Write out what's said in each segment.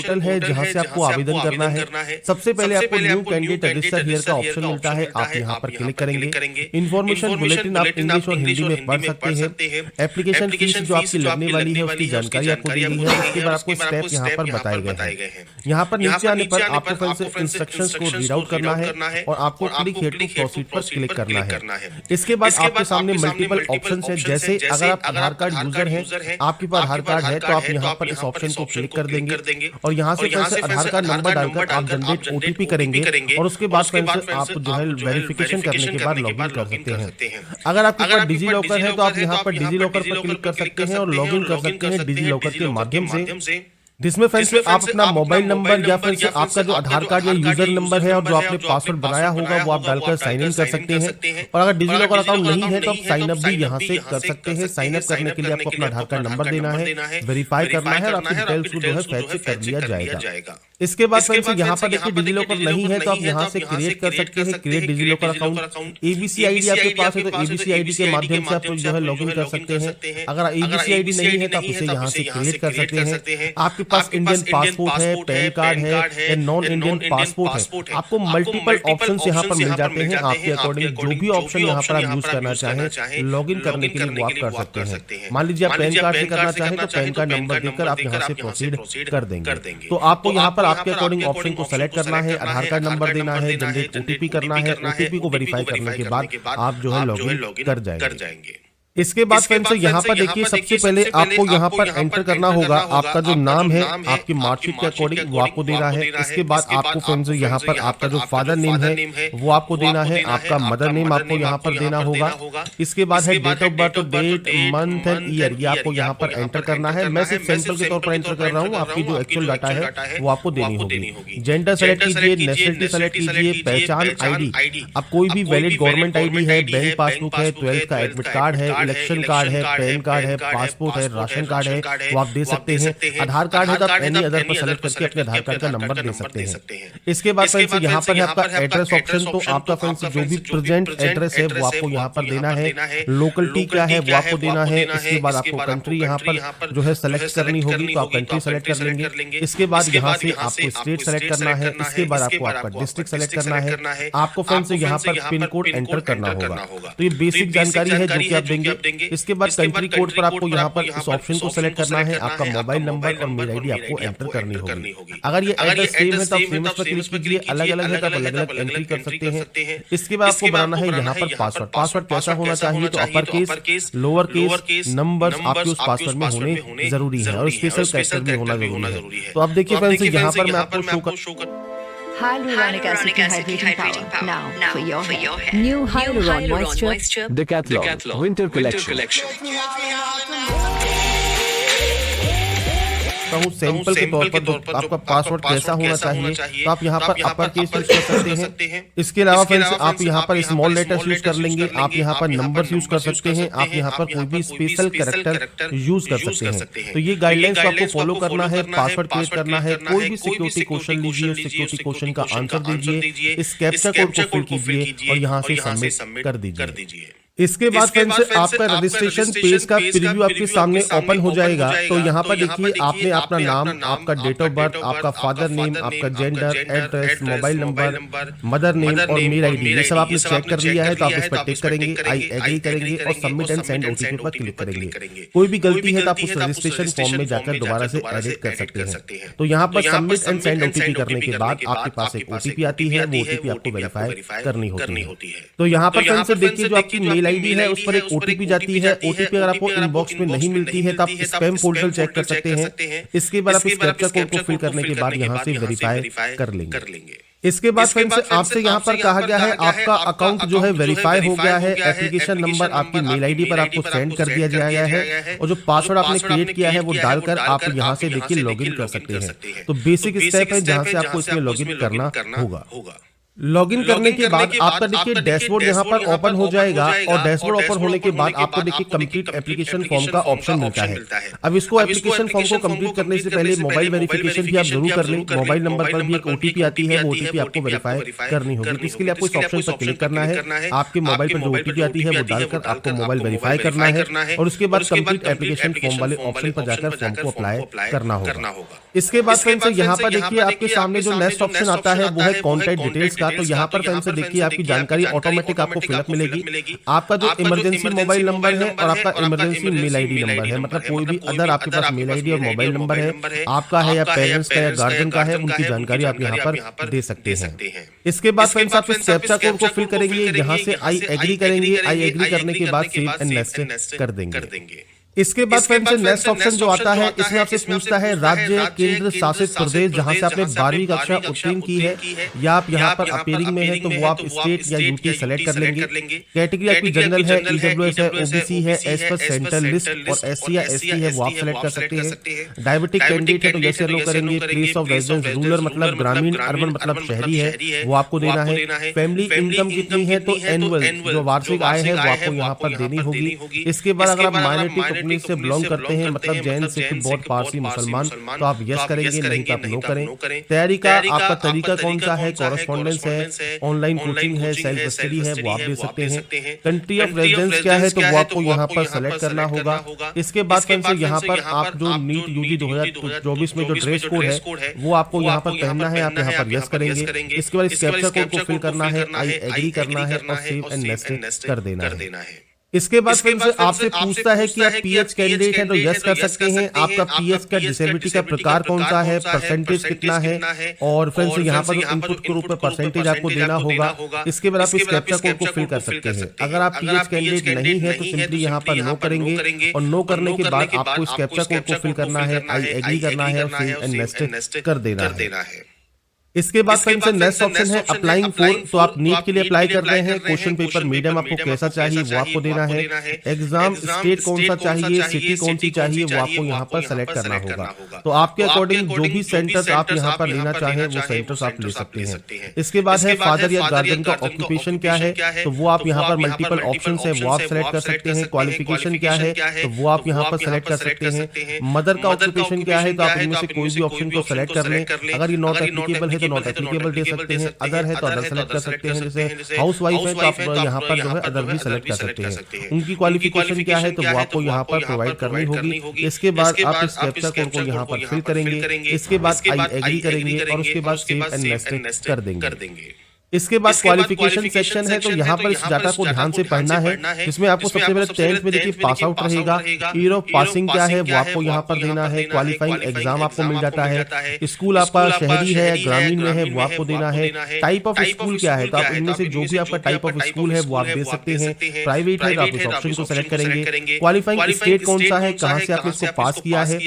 Portal है जहां से आपको आवेदन करना है। सबसे पहले आपको न्यू कैंडिडेट रजिस्टर हियर का ऑप्शन मिलता है, आप यहाँ पर क्लिक करेंगे। इन्फॉर्मेशन बुलेटिन आप इंग्लिश और हिंदी में पढ़ सकते हैं। एप्लीकेशन फीस जो आपकी लगने वाली है उसकी जानकारी आपको दी गई है। इसके बाद आपको स्टेप यहाँ पर बताए गए हैं। यहाँ पर नीचे आने पर आपको फिर से इंस्ट्रक्शंस को रीड आउट करना है और आपको क्लिक हियर टू प्रोसीड पर क्लिक करना है। इसके बाद आपके सामने मल्टीपल ऑप्शंस है, जैसे अगर आप आधार कार्ड यूजर हैं, आपके पास आधार कार्ड है तो आप यहाँ पर इस ऑप्शन को क्लिक कर देंगे और यहाँ से फिर से आधार कार्ड नंबर डालकर आप जनरेट ओटीपी करेंगे और उसके बाद फिर से आप जो है वेरिफिकेशन करने के बाद लॉगिन कर सकते हैं। अगर आपके पास डिजी लॉकर है तो आप यहाँ पर डिजी लॉकर पर क्लिक कर सकते हैं और लॉगिन कर सकते हैं डिजी लॉकर के माध्यम से, जिसमें फ्रेंड्स आप अपना मोबाइल नंबर या फिर से आपका जो आधार कार्ड या यूजर नंबर है और जो आपने पासवर्ड बनाया होगा वो आप डालकर साइन इन कर सकते हैं। और अगर डिजिलॉकर अकाउंट नहीं है तो आप साइन अप भी यहाँ से कर सकते हैं। साइन अप करने के लिए आपको अपना आधार कार्ड नंबर देना है, वेरीफाई करना है और आपकी डिटेल्स को जो है फैच कर लिया जाएगा। इसके बाद फ्रेंड्स यहाँ पर देखिए डिजिलॉकर नहीं है तो आप यहाँ से क्रिएट कर सकते हैं, create DigiLocker account. ABC ID आपके पास है तो एबीसी आईडी के माध्यम से आप जो है लॉगिन कर सकते हैं। अगर एबीसी आईडी नहीं है तो आप इसे यहाँ से क्रिएट कर सकते हैं। आपके पास इंडियन पासपोर्ट है, पैन कार्ड है या नॉन इंडियन पासपोर्ट है, आपको मल्टीपल ऑप्शन यहाँ पर मिल जाते हैं। आपके अकॉर्डिंग जो भी ऑप्शन यहाँ पर आप यूज करना चाहें लॉगिन करने के लिए वो आप कर सकते हैं। मान लीजिए आप पैन कार्ड से करना चाहें तो पैन कार्ड नंबर देकर आप यहाँ से प्रोसीड कर देंगे। तो आपको यहाँ पर आपके अकॉर्डिंग ऑप्शन को सेलेक्ट करना है, आधार कार्ड नंबर देना है, जनरेट ओटीपी करना है। ओटीपी को वेरीफाई करने के बाद आप जो है लॉगिन कर जाएंगे। इसके बाद फ्रेंड्स यहाँ पर देखिए सबसे पहले आपको यहाँ पर एंटर करना होगा आपका जो नाम है आपकी मार्कशीट के अकॉर्डिंग वो आपको देना है। इसके बाद आपको फ्रेंड्स यहाँ पर आपका जो फादर नेम है वो आपको देना है, आपका मदर नेम आपको यहाँ पर देना होगा। इसके बाद है date of birth, date, month and year, ये आपको यहाँ पर एंटर करना है। मैं सिर्फ सैंपल के तौर पर एंटर कर रहा हूँ, आपकी जो एक्चुअल डाटा है वो आपको देनी होगी। जेंडर सेलेक्ट कीजिए, नेशनलिटी सेलेक्ट कीजिए, पहचान आईडी, अब कोई भी वैलिड गवर्नमेंट आईडी है, बैंक पासबुक है, 12th का एडमिट कार्ड है, इलेक्शन कार्ड है, पैन कार्ड है, पासपोर्ट है, राशन कार्ड है, वो आप दे सकते हैं। आधार कार्ड है तो आप एनी अदर पर सेलेक्ट करके अपने आधार कार्ड का नंबर दे सकते हैं। इसके बाद फ्रेंड्स यहाँ पर है आपका एड्रेस ऑप्शन, तो आपका फ्रेंड्स जो भी प्रेजेंट एड्रेस है वो आपको यहाँ पर देना है। लोकलिटी क्या है वो आपको देना है। इसके बाद आपको कंट्री यहाँ पर जो है सेलेक्ट करनी होगी तो आप कंट्री सेलेक्ट कर लेंगे। इसके बाद यहाँ से आपको स्टेट सेलेक्ट करना है। इसके बाद आपको आपका डिस्ट्रिक्ट सेलेक्ट करना है। आपको फ्रेंड्स यहाँ पर पिन कोड एंटर करना होगा। तो ये बेसिक जानकारी है जो कि आप देंगे। इसके बाद कंट्री कोड पर आपको यहाँ पर इस ऑप्शन को सेलेक्ट करना है। आपका मोबाइल नंबर और मेल आईडी आपको एंटर करनी होगी। अगर ये एड्रेस सेम है तो आप सेम पर क्लिक कीजिए, अलग अलग है तो आप अलग अलग एंट्री कर सकते हैं। इसके बाद आपको बनाना है यहाँ पर पासवर्ड। पासवर्ड कैसा होना चाहिए तो upper case, lower case, numbers आपके उस पासवर्ड में होने जरूरी है और स्पेशल कैरेक्टर भी होना जरूरी है। तो अब देखिए फ्रेंड्स यहाँ पर मैं आपको शो कर Hyaluronic acid dehydrating power now for your hair. New Hyaluron Moisture Decathlon Winter Collection. Sample के तौर पर आपका पासवर्ड कैसा होना चाहिए तो आप यहाँ पर अपर केस यूज कर सकते हैं। इसके अलावा फ्रेंड्स आप यहाँ पर स्मॉल लेटर्स यूज कर लेंगे, आप यहाँ पर नंबर्स यूज कर सकते हैं, आप यहाँ पर कोई भी स्पेशल कैरेक्टर यूज कर सकते हैं। तो ये गाइडलाइंस को आपको फॉलो करना है। पासवर्ड क्रिएट करना है, कोई भी सिक्योरिटी क्वेश्चन लीजिए, उस सिक्योरिटी क्वेश्चन का आंसर दीजिए, इस कैप्चा कोड को फिल कीजिए और यहाँ से सबमिट कर दीजिए। इसके बाद फ्रेंड्स आपका रजिस्ट्रेशन पेज का प्रीव्यू आपके सामने ओपन हो जाएगा। तो यहाँ पर देखिए आपने अपना नाम, आपका डेट ऑफ बर्थ, आपका फादर नेम, आपका gender, address, mobile number, mother name और मेल आईडी ये सब आपने चेक कर लिया है। तो आप इस पर टिक करेंगे, आई एग्री करेंगे और सबमिट एंड सेंड ओटीपी पर क्लिक करेंगे। कोई भी गलती है तो आप उस रजिस्ट्रेशन फॉर्म में जाकर दोबारा से एडिट कर सकते हैं। तो यहाँ पर सबमिट एंड सेंड ओटीपी करने के बाद आपके पास एक ओटीपी आती है, वो ओटीपी आपको वेरीफाई करनी होती है। तो यहाँ पर फ्रेंड्स देखिए जो आपकी मेल आईडी है उस पर एक ओटीपी जाती है। ओटीपी अगर आपको इनबॉक्स में नहीं मिलती है तो आप स्पैम फोल्डर चेक कर सकते हैं। इसके बाद आप इस कैप्चा कोड को फिल करने के बाद यहाँ से वेरीफाई कर लेंगे। इसके बाद फ्रेंड्स आपसे यहाँ पर कहा गया है आपका अकाउंट जो है वेरीफाई हो गया है। एप्लीकेशन नंबर आपकी मेल आईडी पर आपको सेंड कर दिया गया है और जो पासवर्ड आपने क्रिएट किया है वो डालकर आप यहाँ से देखिए लॉगिन कर सकते हैं। तो बेसिक स्टेप है जहाँ से आपको इसमें लॉगिन करना होगा। लॉगिन करने के बाद आपका देखिए डैशबोर्ड यहाँ पर ओपन हो जाएगा और डैशबोर्ड ओपन होने के बाद आपको देखिए कंप्लीट एप्लीकेशन फॉर्म का ऑप्शन मिलता है। अब इसको एप्लीकेशन फॉर्म को कंप्लीट करने से पहले मोबाइल वेरिफिकेशन भी आप जरूर कर लें। मोबाइल नंबर पर भी एक ओटीपी आती है, वो ओटीपी आपको वेरीफाई करनी होगी। तो इसके लिए आपको इस ऑप्शन पर क्लिक करना है। आपके मोबाइल पर जो ओटीपी आती है वो डालकर आपको मोबाइल वेरीफाई करना है और उसके बाद कंप्लीट एप्लीकेशन फॉर्म वाले ऑप्शन पर जाकर फॉर्म को अप्लाई करना होगा। इसके बाद फ्रेंड्स यहाँ पर देखिए आपके सामने जो नेक्स्ट ऑप्शन आता है वो है कॉन्टैक्ट डिटेल्स का। तो यहाँ पर फ्रेंड्स देखिए आपकी जानकारी ऑटोमेटिक आपको फिलअप मिलेगी। आपका जो इमरजेंसी मोबाइल नंबर है और आपका इमरजेंसी मेल आईडी नंबर है, मतलब कोई भी अदर आपके पास मेल आईडी और मोबाइल नंबर है, आपका है या पेरेंट्स का या गार्जियन का है, उनकी जानकारी आप यहाँ पर दे सकते हैं। इसके बाद फ्रेंड्स आप इस कैप्चा कोड को फिल करेंगे, यहाँ से आई एग्री करेंगे। आई एग्री करने के बाद सेव एंड नेक्स्ट कर देंगे। इसके बाद फ्रेंड्स नेक्स्ट ऑप्शन जो आता है इसमें आपसे पूछता है राज्य केंद्र शासित प्रदेश जहां से आपने 12वीं कक्षा उत्तीर्ण की है या आप यहां पर अपीयरिंग में है, तो वो आप स्टेट या यूटी सेलेक्ट कर लेंगे। कैटेगरी आपकी जनरल है, ईडब्ल्यूएस है, ओबीसी है, एज पर सेंट्रल लिस्ट और एससी या एसटी है वो आप सेलेक्ट कर सकते हैं। डायबिटिक कैंडिडेट है तो यस नो करेंगे। प्लेस ऑफ रेजिडेंस रूरल मतलब ग्रामीण, अर्बन मतलब शहरी है, वो आपको देना है। फैमिली इनकम कितनी है तो एनुअल जो वार्षिक आय है वो आपको यहाँ पर देनी होगी। इसके बाद अगर आप माइनॉरिटी से बिलोंग करते हैं मतलब जैन, सिख, बौद्ध, पारसी, मुसलमान, तो आप यस करेंगे, नहीं तो आप नो करें। तैयारी का आपका तरीका कौन सा है, कॉरेस्पॉन्डेंस है, ऑनलाइन कोचिंग है, सेल्फ स्टडी है, वो आप दे सकते हैं। कंट्री ऑफ रेजिडेंस क्या है तो वो आपको यहाँ पर सेलेक्ट करना होगा। इसके बाद फ्रेंड्स यहाँ पर आप जो नीट यूजी 2024 में जो ड्रेस कोड है वो आपको यहाँ पर पहनना है, आप यहाँ पर यस करेंगे। इसके बाद इस कैप्चा कोड को फिल करना है, आई एग्री करना है और सेव एंड नेक्स्ट कर देना है। इसके बाद फ्रेंड्स आपसे पूछता है कि आप पीएच कैंडिडेट हैं तो यस कर सकते हैं। आपका पीएच का डिसेबिलिटी का प्रकार कौन सा है, परसेंटेज कितना है और फ्रेंड्स यहाँ पर इनपुट के रूप में परसेंटेज आपको देना होगा। इसके बाद आप इस कैप्चा कोड को फिल कर सकते हैं। अगर आप पीएच कैंडिडेट नहीं है तो सिंपली यहाँ पर नो करेंगे और नो करने के बाद आपको इस कैप्चा कोड को फिल करना है, आई एग्री करना है और सेव एंड नेक्स्ट कर देना है। इसके बाद फ्रेंड्स नेक्स्ट ऑप्शन है अप्लाइंग फॉर, तो आप नीट के लिए अप्लाई कर रहे हैं। क्वेश्चन पेपर मीडियम आपको कैसा चाहिए वो आपको देना है। एग्जाम स्टेट कौन सा चाहिए, सिटी कौन सी चाहिए वो आपको यहाँ पर सेलेक्ट करना होगा। तो आपके अकॉर्डिंग जो भी सेंटर्स आप यहाँ पर लेना चाहें वो सेंटर्स आप ले सकते हैं। इसके बाद है फादर या गार्जियन का ऑक्यूपेशन क्या है, तो वो आप यहाँ पर मल्टीपल ऑप्शन है वो आप सेलेक्ट कर सकते हैं। क्वालिफिकेशन क्या है तो वो आप यहाँ पर सेलेक्ट कर सकते हैं। मदर का ऑक्यूपेशन क्या है तो आप इनमें से कोई भी ऑप्शन को सेलेक्ट कर लें। अगर ये नॉट एप्लीकेबल है तो नॉट एप्लीकेबल दे सकते हैं। अदर है तो अदर सेलेक्ट कर सकते हैं। जैसे हाउस वाइफ है तो आप यहाँ पर जो है अदर भी सेलेक्ट कर सकते हैं। उनकी क्वालिफिकेशन क्या है तो वो आपको यहाँ पर प्रोवाइड करनी होगी। इसके बाद आप इस कैप्चा कोड को यहाँ पर फिल करेंगे। इसके बाद आई एग्री करेंगे और उसके बाद सेव एंड नेक्स्ट कर देंगे। इसके बाद क्वालिफिकेशन सेक्शन है तो यहाँ पर इस डाटा को ध्यान से पढ़ना है। इसमें आपको सबसे पहले 10th में देखिए पास आउट रहेगा। ईयर ऑफ पासिंग क्या है वो आपको यहाँ पर देना है। क्वालिफाइंग एग्जाम आपको मिल जाता है। स्कूल आपका शहरी है ग्रामीण में है वो आपको देना है। टाइप ऑफ स्कूल क्या है तो आप इनमें से जो भी आपका टाइप ऑफ स्कूल है वो आप दे सकते हैं। प्राइवेट है तो आप इस ऑप्शन को सेलेक्ट करेंगे। क्वालिफाइंग स्टेट कौन सा है, कहाँ से आपने इसको पास किया है,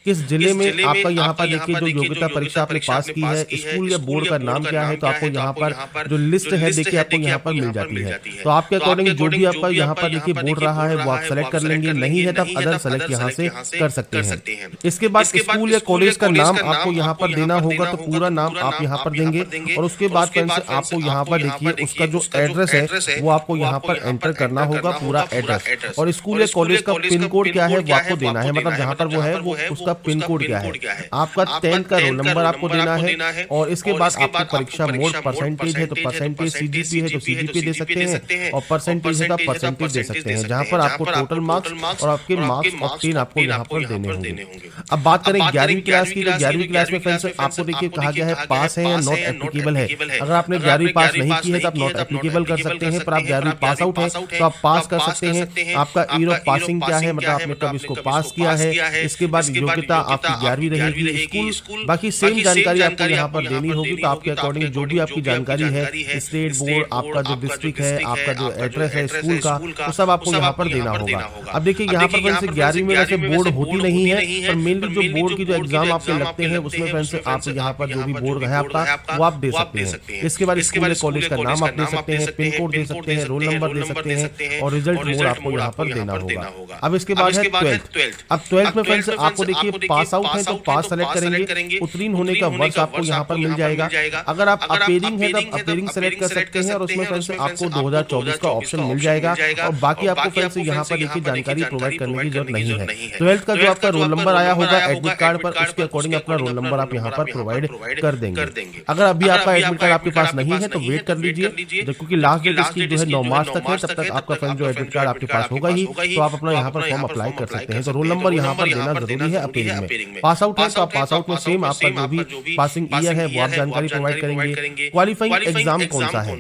किस जिले में आपका यहाँ पर देखिए जो योग्यता परीक्षा आपने पास की है, स्कूल या बोर्ड का नाम क्या है तो आपको यहाँ पर जो लिस्ट है देखिए आपको यहाँ पर मिल जाती है। तो आपके अकॉर्डिंग जो भी आपका यहाँ पर देखिए बोर्ड रहा है वो आप सेलेक्ट कर लेंगे। नहीं है तो आप अदर सेलेक्ट यहाँ से कर सकते हैं। इसके बाद स्कूल या कॉलेज का नाम आपको यहाँ पर देना होगा, तो पूरा नाम आप यहाँ पर देंगे और उसके बाद फ्रेंड्स आपको यहाँ पर देखिए उसका जो एड्रेस है वो आपको यहाँ पर एंटर करना होगा, पूरा एड्रेस। और स्कूल या कॉलेज का पिन कोड क्या है वो आपको देना है, मतलब जहाँ पर वो है वो उसका पिन कोड क्या है। आपका 10th का रोल नंबर आपको देना है और इसके बाद आपकी परीक्षा मोड परसेंटेज है तो परसेंटेज, सीजीपी है तो सीजीपी दे सकते हैं और परसेंटेज है तो आप परसेंटेज दे सकते हैं, जहां पर आपको टोटल मार्क्स और आपके मार्क्स ऑप्टेन आपको यहाँ पर देने होंगे। अब बात करें 11वीं क्लास की, तो 11वीं क्लास में फ्रेंड्स आपको देखिए कहा गया है पास है या नॉट एप्लीकेबल है। अगर आपने 11वीं पास नहीं की है तो आप नॉट एप्लीकेबल कर सकते हैं, पर आप 11वीं पास आउट है तो आप पास कर सकते हैं। आपका ईयर ऑफ पासिंग क्या है, मतलब आपने कब इसको पास किया है। इसके बाद योग्यता आपकी 11वीं रहेगी। स्कूल बाकी सेम जानकारी आपको यहाँ पर देनी होगी। तो आपके अकॉर्डिंग जो भी आपकी जानकारी है, स्टेट बोर्ड, आपका जो डिस्ट्रिक्ट है, आपका जो एड्रेस है स्कूल का, तो सब आपको यहाँ पर देना होगा। अब देखिए यहाँ पर फ्रेंड्स 11वीं में वैसे बोर्ड होती नहीं है, पर मेनली जो बोर्ड की जो एग्जाम आपके लगते हैं उसमें फ्रेंड्स आप यहाँ पर जो भी बोर्ड है आपका वो आप दे सकते हैं। इसके बाद स्कूल कॉलेज का नाम आप दे सकते हैं, पिन कोड दे सकते हैं, रोल नंबर दे सकते हैं और रिजल्ट मोड आपको यहाँ पर देना होगा। अब इसके बाद है 12th। अब 12th में फ्रेंड्स आपको देखिए पास आउट है तो पास सेलेक्ट करेंगे। उत्तीर्ण होने का वर्ष आपको यहाँ पर मिल जाएगा। अगर आप अपीयरिंग है तो अपीयरिंग सेलेक्ट कर सकते हैं और उसमें फ्रेंड्स आपको 2024 का ऑप्शन मिल जाएगा और बाकी आपको फ्रेंड्स यहाँ पर देखिए जानकारी प्रोवाइड करने की जरूरत नहीं है। 12th का जो आपका रोल नंबर आया होगा एडमिट कार्ड पर, उसके अकॉर्डिंग अपना रोल नंबर आप यहाँ पर प्रोवाइड कर देंगे। अगर अभी आपका एडमिट कार्ड आपके पास नहीं है तो वेट कर लीजिए, क्योंकि लास्ट डेट इसकी जो है 9 मार्च तक है, तब तक आपका फ्रेंड जो एडमिट कार्ड आपके पास होगा ही, तो आप अपना यहाँ पर फॉर्म अप्लाई कर सकते हैं। तो रोल नंबर यहाँ पर देना जरूरी है अपीयरिंग में। पास आउट है तो आप पास आउट में सेम आपका जो भी पासिंग ईयर है वो आप जानकारी प्रोवाइड करेंगे। क्वालिफाइंग एग्जाम कौन सा है,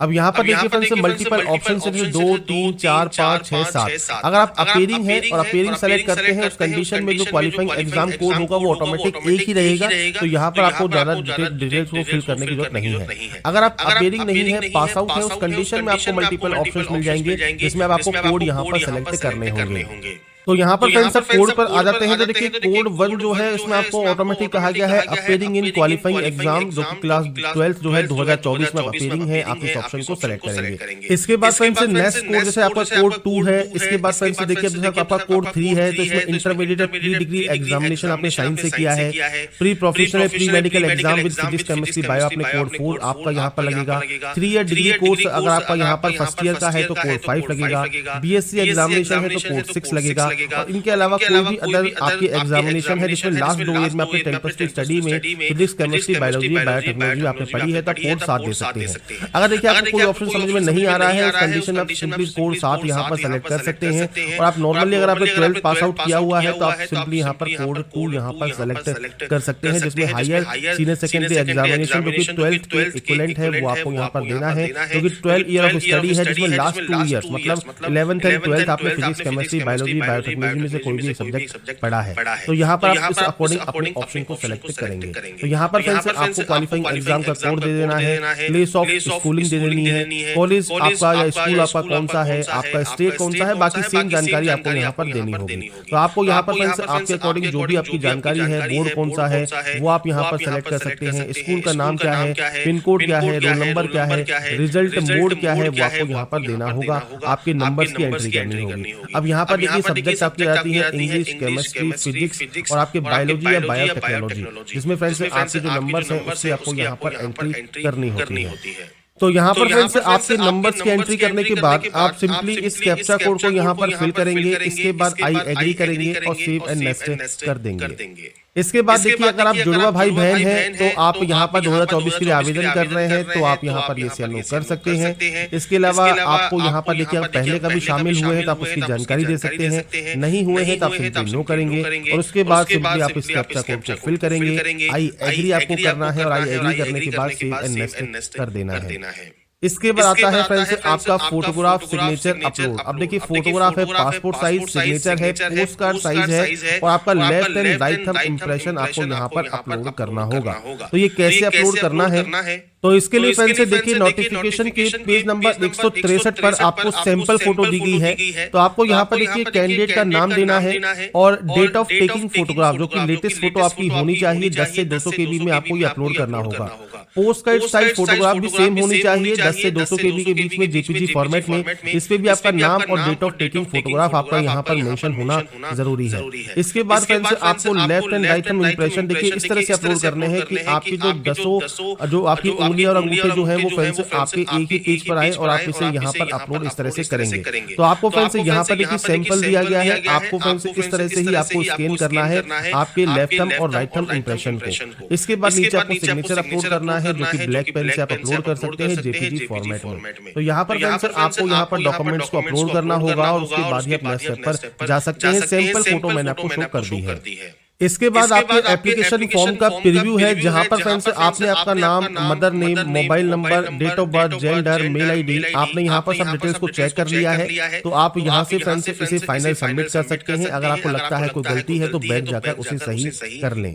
अब यहाँ पर देखिए फ्रेंड्स मल्टीपल ऑप्शन है 2, 3, 4, 5, 6, 7। अगर आप अपीयरिंग है और अपीयरिंग सेलेक्ट करते हैं, उस कंडीशन में जो क्वालिफाइंग एग्जाम कोड होगा वो ऑटोमेटिक एक ही रहेगा, तो यहाँ पर आपको ज्यादा डिटेल्स को फिल करने की जरूरत नहीं है। अगर आप अपीयरिंग नहीं है, पास आउट है, उस कंडीशन में आपको मल्टीपल ऑप्शंस मिल जाएंगे, जिसमें आपको कोड यहाँ पर सेलेक्ट करने होंगे। तो यहाँ पर फ्रेंड्स आप कोड पर आ जाते हैं तो देखिए कोड 1 जो है इसमें आपको ऑटोमेटिक कहा गया है अपीयरिंग इन क्वालिफाइंग एग्जाम, जो कि क्लास 12 जो है 2024 में अपीयरिंग है, आप इस ऑप्शन को सेलेक्ट करेंगे। इसके बाद फ्रेंड्स नेक्स्ट कोड जैसे आपका कोड 2 है, इसके बाद फ्रेंड्स देखिए जैसे आपका कोड 3 है, तो इसमें इंटरमीडिएट प्री डिग्री एग्जामिनेशन आपने साइंस से किया है, pre professional pre medical exam with physics chemistry bio आपने कोड 4 आपका यहाँ पर लगेगा। 3 ईयर डिग्री कोर्स अगर आपका यहाँ पर फर्स्ट ईयर का है तो कोड 5 लगेगा। बीएससी एग्जामिनेशन है तो कोड 6 लगेगा। और इनके अलावा कोई भी अदर आपकी एग्जामिनेशन है जिसमें लास्ट 2 ईयर में आपने 10+ स्टडी में फिजिक्स केमिस्ट्री बायोलॉजी बायोटेक्नोलॉजी आपने पढ़ी है तो कोड 7 दे सकते हैं। अगर देखिए आपको कोई ऑप्शन समझ में नहीं आ रहा है, उस कंडीशन में आप सिंपली कोड 7 यहाँ पर सेलेक्ट कर सकते हैं। और आप नॉर्मली अगर आपने 12th पास आउट किया हुआ है तो आप सिंपली यहाँ पर कोड 2 यहाँ पर सेलेक्ट कर सकते हैं, जिसमें हायर सीनियर सेकेंडरी एग्जामिनेशन जो कि 12th के इक्विवेलेंट है वो आपको यहाँ पर देना है, क्योंकि 12 ईयर ऑफ स्टडी है जिसमें लास्ट 2 ईयर्स मतलब 11th एंड 12th आपने फिजिक्स केमिस्ट्री बायोलॉजी बायोटेक्नोलॉजी में से कोई भी सब्जेक्ट पढ़ा है, तो यहाँ पर आप इस अकॉर्डिंग अपने ऑप्शन को सेलेक्ट करेंगे। तो यहाँ पर फ्रेंड्स आपको क्वालिफाइंग एग्जाम का कोड दे देना है, प्लेस ऑफ स्कूलिंग दे देनी है, कॉलेज आपका या स्कूल आपका कौन सा है, आपका स्टेट कौन सा है, बाकी सेम जानकारी आपको यहाँ पर देनी होगी। तो आपको यहाँ पर फ्रेंड्स आपके अकॉर्डिंग जो भी आपकी जानकारी है, बोर्ड कौन सा है वो आप यहाँ पर सेलेक्ट कर सकते हैं, स्कूल का नाम क्या है, पिन कोड क्या है, रोल नंबर क्या है, रिजल्ट मोड क्या है वो आपको यहाँ पर देना होगा, आपके नंबर्स की एंट्री करनी होगी। अब यहाँ पर देखिए सब्जेक्ट आपकी आती है इंग्लिश, केमिस्ट्री, फिजिक्स और आपके बायोलॉजी या बायोटेक्नोलॉजी, जिसमें फ्रेंड्स आपके जो नंबर्स हैं उससे आपको यहाँ पर एंट्री करनी होती है। तो यहाँ पर फ्रेंड्स आपके नंबर्स की एंट्री करने के बाद आप सिंपली इस कैप्चा कोड को यहाँ पर फिल करेंगे, इसके बाद आई एग्री करेंगे और सेव एंड नेक्स्ट कर देंगे। इसके बाद देखिए अगर आप जुड़वा भाई बहन हैं तो आप यहाँ पर 2024 के लिए आवेदन कर रहे हैं तो आप यहाँ पर ये से नो कर सकते हैं। इसके अलावा आपको यहाँ पर देखिए आप पहले कभी शामिल हुए हैं तो आप उसकी जानकारी दे सकते हैं, नहीं हुए हैं तो आप सिंपली नो करेंगे और उसके बाद सिंपली आप इस कैप्चा कोड को फिल करेंगे। आई एग्री आपको करना है और आई एग्री करने के बाद सेव एंड नेक्स्ट कर देना है। इसके बाद आता है फ्रेंड्स आपका फोटोग्राफ सिग्नेचर अपलोड। अब देखिए फोटोग्राफ है, पासपोर्ट साइज, सिग्नेचर है, पोस्ट कार्ड साइज है और आपका left and right thumb impression आपको यहाँ पर अपलोड करना होगा। तो ये कैसे अपलोड करना है, तो इसके लिए फ्रेंड्स देखिए नोटिफिकेशन के पेज नंबर 163 पर आपको सैंपल फोटो दी गई है। तो आपको यहाँ पर देखिए कैंडिडेट का नाम देना है और डेट ऑफ टेकिंग फोटोग्राफ जो कि लेटेस्ट फोटो आपकी होनी चाहिए, 10 से 200 KB में आपको ये अपलोड करना होगा। पोस्ट कार्ड साइज फोटोग्राफ भी सेम होनी चाहिए, 10 से 200 KB के बीच में JPG फॉर्मेट में। इस पे भी आपका नाम और डेट ऑफ टेकिंग फोटोग्राफ आपका यहाँ पर मेंशन होना जरूरी है। इसके बाद फ्रेंड्स आपको left and right thumb impression देखिए इस तरह से अपलोड करने हैं कि आपकी जो 10 जो आपकी उंगली और अंगूठे जो है वो फ्रेंड्स आपके एक ही पेज पर आए और आप इसे यहाँ पर अपलोड इस तरह से करेंगे। तो आपको फ्रेंड्स यहाँ पर देखिए सैंपल दिया गया है, आपको फ्रेंड्स इस तरह से ही आपको स्कैन करना है आपके लेफ्ट थंब और राइट थंब इंप्रेशन को। इसके बाद नीचे आपको सिग्नेचर अपलोड करना है जो कि ब्लैक पेन से आप अपलोड कर सकते हैं JPG फॉर्मेट में। तो यहाँ पर फ्रेंड्स आपको यहाँ पर डॉक्यूमेंट्स को अपलोड करना होगा और उसके बाद ही आप नेक्स्ट स्टेप पर जा सकते हैं। सैंपल फोटो मैंने आपको शो कर दी है। इसके बाद आपके एप्लीकेशन फॉर्म का प्रीव्यू है जहां पर फ्रेंड्स आपने आपका नाम, mother name, mobile number, date of birth, gender, mail ID आपने यहाँ पर सब डिटेल्स को चेक कर लिया है। तो आप यहाँ से फ्रेंड्स इसे फाइनल सबमिट कर सकते हैं। अगर आपको लगता है कोई गलती है तो बैक जाकर उसे सही कर लें।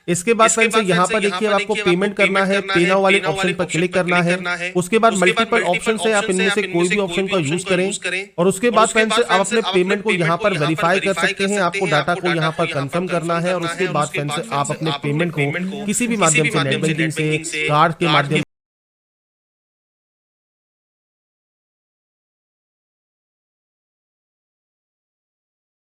इसके बाद फ्रेंड्स यहाँ पर देखिए आपको पेमेंट करना है, पे नाउ वाले ऑप्शन पर क्लिक करना है। उसके बाद मल्टीपल ऑप्शन है, आप इनमें से कोई भी ऑप्शन का यूज करें और उसके बाद फ्रेंड्स आप अपने पेमेंट को यहाँ पर वेरीफाई कर सकते हैं। आपको डाटा को यहाँ पर कंफर्म करना है और उसके बाद फ्रेंड्स आप अपने पेमेंट को किसी भी माध्यम से, नेट बैंकिंग से, कार्ड के माध्यम